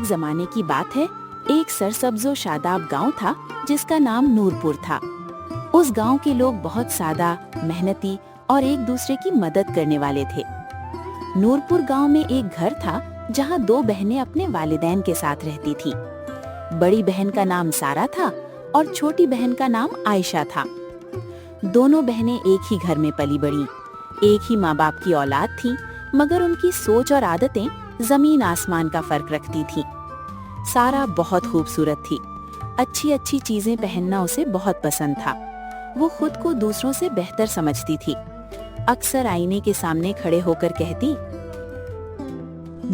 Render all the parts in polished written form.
एक जमाने की बात है। एक सरसब्जो शादाब गांव था जिसका नाम नूरपुर था। उस गांव के लोग बहुत सादा, मेहनती और एक दूसरे की मदद करने वाले थे। नूरपुर गांव में एक घर था जहां दो बहनें अपने वालिदैन के साथ रहती थी। बड़ी बहन का नाम सारा था और छोटी बहन का नाम आयशा था। दोनों बहनें एक ही घर में पली बड़ी, एक ही माँ बाप की औलाद थी, मगर उनकी सोच और आदतें जमीन आसमान का फर्क रखती थी। सारा बहुत खूबसूरत थी। अच्छी अच्छी चीजें पहनना उसे बहुत पसंद था। वो खुद को दूसरों से बेहतर समझती थी। अक्सर आईने के सामने खड़े होकर कहती,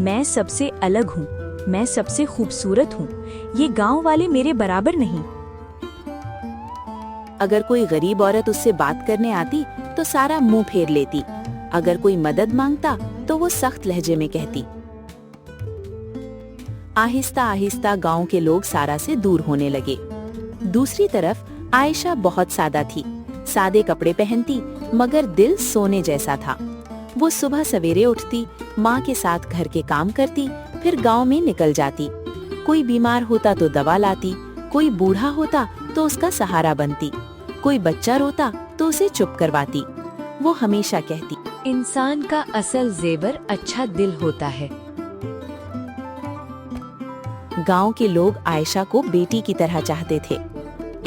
मैं सबसे अलग हूँ, मैं सबसे खूबसूरत हूँ, ये गांव वाले मेरे बराबर नहीं। अगर कोई गरीब औरत उससे बात करने आती तो सारा मुंह फेर लेती। अगर कोई मदद मांगता तो वो सख्त लहजे में कहती। आहिस्ता आहिस्ता गांव के लोग सारा से दूर होने लगे। दूसरी तरफ आयशा बहुत सादा थी। सादे कपड़े पहनती मगर दिल सोने जैसा था। वो सुबह सवेरे उठती, माँ के साथ घर के काम करती, फिर गांव में निकल जाती। कोई बीमार होता तो दवा लाती, कोई बूढ़ा होता तो उसका सहारा बनती, कोई बच्चा रोता तो उसे चुप करवाती। वो हमेशा कहती, इंसान का असल जेवर अच्छा दिल होता है। गांव के लोग आयशा को बेटी की तरह चाहते थे।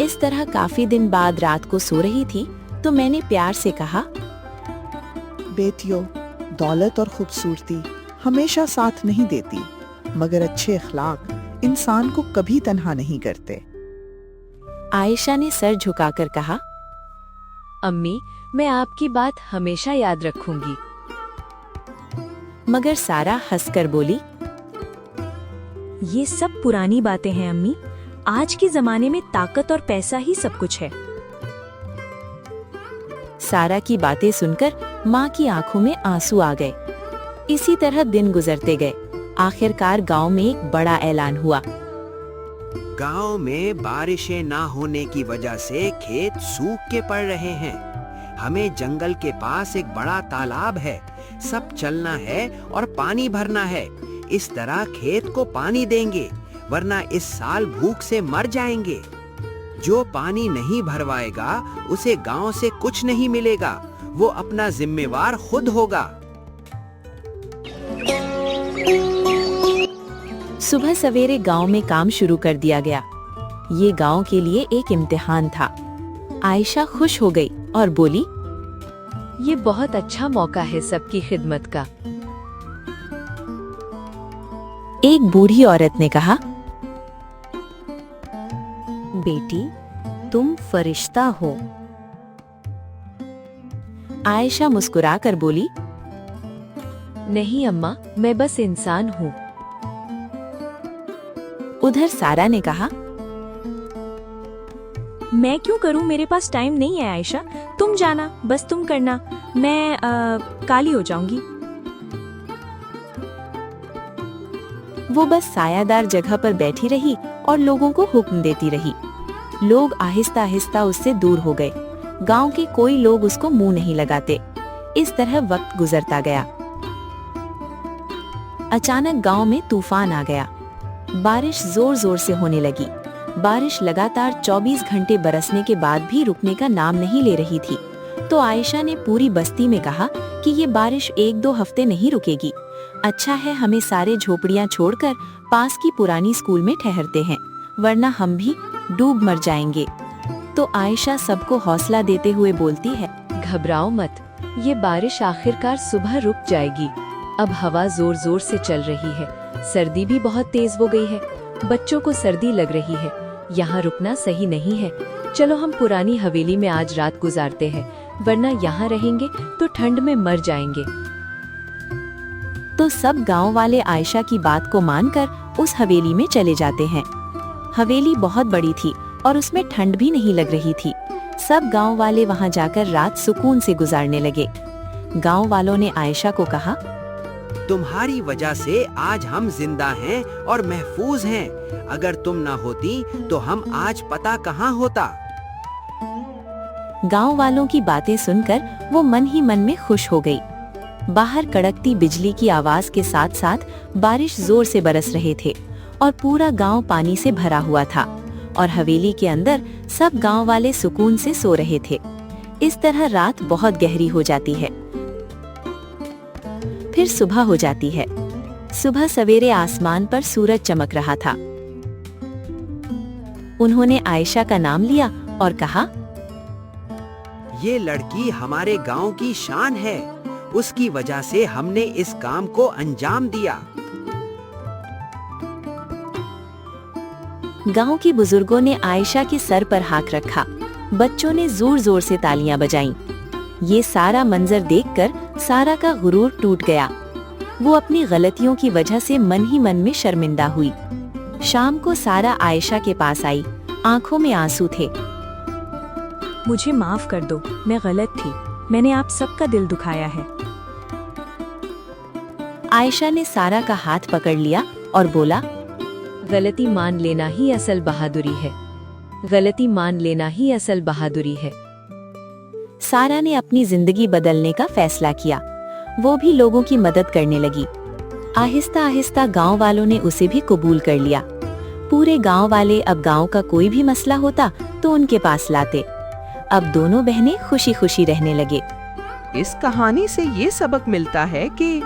इस तरह काफी दिन बाद रात को सो रही थी तो मैंने प्यार से कहा, बेटियों, दौलत और खूबसूरती हमेशा साथ नहीं देती, मगर अच्छे अखलाक इंसान को कभी तन्हा नहीं करते। आयशा ने सर झुकाकर कहा, अम्मी, मैं आपकी बात हमेशा याद रखूंगी। मगर सारा हंसकर बोली, ये सब पुरानी बातें हैं अम्मी। आज के जमाने में ताकत और पैसा ही सब कुछ है। सारा की बातें सुनकर माँ की आंखों में आंसू आ गए। इसी तरह दिन गुजरते गए। आखिरकार गांव में एक बड़ा ऐलान हुआ। गांव में बारिशें ना होने की वजह से खेत सूख के पड़ रहे हैं। हमें जंगल के पास एक बड़ा तालाब है, सब चलना है और पानी भरना है। इस तरह खेत को पानी देंगे, वरना इस साल भूख से मर जाएंगे। जो पानी नहीं भरवाएगा उसे गांव से कुछ नहीं मिलेगा, वो अपना जिम्मेवार खुद होगा। सुबह सवेरे गांव में काम शुरू कर दिया गया। ये गांव के लिए एक इम्तिहान था। आयशा खुश हो गई और बोली, ये बहुत अच्छा मौका है सबकी खिदमत का। एक बूढ़ी औरत ने कहा, बेटी, तुम फरिश्ता हो। आयशा मुस्कुराकर बोली, नहीं अम्मा, मैं बस इंसान हूँ। उधर सारा ने कहा, मैं क्यों करूँ, मेरे पास टाइम नहीं है आयशा, तुम जाना, बस तुम करना, मैं काली हो जाऊंगी। वो बस सायादार जगह पर बैठी रही और लोगों को हुक्म देती रही। लोग आहिस्ता आहिस्ता उससे दूर हो गए। गांव के कोई लोग उसको मुंह नहीं लगाते। इस तरह वक्त गुजरता गया। अचानक गांव में तूफान आ गया। बारिश जोर जोर से होने लगी। बारिश लगातार 24 घंटे बरसने के बाद भी रुकने का नाम नहीं ले रही थी। तो आयशा ने पूरी बस्ती में कहा कि ये बारिश 1-2 हफ्ते नहीं रुकेगी। अच्छा है हमें सारे झोपड़ियां छोड़कर पास की पुरानी स्कूल में ठहरते हैं, वरना हम भी डूब मर जाएंगे। तो आयशा सबको हौसला देते हुए बोलती है, घबराओ मत, ये बारिश आखिरकार सुबह रुक जाएगी। अब हवा जोर जोर से चल रही है, सर्दी भी बहुत तेज हो गई है, बच्चों को सर्दी लग रही है, यहाँ रुकना सही नहीं है। चलो हम पुरानी हवेली में आज रात गुजारते हैं, वरना यहाँ रहेंगे तो ठंड में मर जाएंगे। तो सब गांव वाले आयशा की बात को मानकर उस हवेली में चले जाते हैं। हवेली बहुत बड़ी थी और उसमें ठंड भी नहीं लग रही थी। सब गांव वाले वहां जाकर रात सुकून से गुजारने लगे। गांव वालों ने आयशा को कहा, तुम्हारी वजह से आज हम जिंदा हैं और महफूज हैं। अगर तुम ना होती तो हम आज पता कहाँ होता। गांव वालों की बातें सुनकर वो मन ही मन में खुश हो गई। बाहर कड़कती बिजली की आवाज के साथ साथ बारिश जोर से बरस रहे थे और पूरा गांव पानी से भरा हुआ था और हवेली के अंदर सब गांव वाले सुकून से सो रहे थे। इस तरह रात बहुत गहरी हो जाती है। फिर सुबह हो जाती है। सुबह सवेरे आसमान पर सूरज चमक रहा था। उन्होंने आयशा का नाम लिया और कहा, ये लड़की हमारे गांव की शान है, उसकी वजह से हमने इस काम को अंजाम दिया। गांव की बुजुर्गों ने आयशा के सर पर हाथ रखा। बच्चों ने जोर जोर से तालियां बजाईं। ये सारा मंजर देखकर सारा का गुरूर टूट गया। वो अपनी गलतियों की वजह से मन ही मन में शर्मिंदा हुई। शाम को सारा आयशा के पास आई। आंखों में आंसू थे। मुझे माफ कर दो, मैं गलत थी। मैंने आप सबका दिल दुखाया है। आयशा ने सारा का हाथ पकड़ लिया और बोला, गलती मान लेना ही असल बहादुरी है। गलती मान लेना ही असल बहादुरी है। सारा ने अपनी जिंदगी बदलने का फैसला किया। वो भी लोगों की मदद करने लगी। आहिस्ता आहिस्ता गांव वालों ने उसे भी कबूल कर लिया। पूरे गांव वाले अब गांव का कोई भी मसला होता तो उनके पास लाते। अब दोनों बहनें खुशी खुशी रहने लगे। इस कहानी से ये सबक मिलता है कि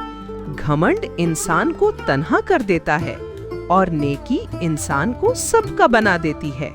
घमंड इंसान को तन्हा कर देता है और नेकी इंसान को सबका बना देती है।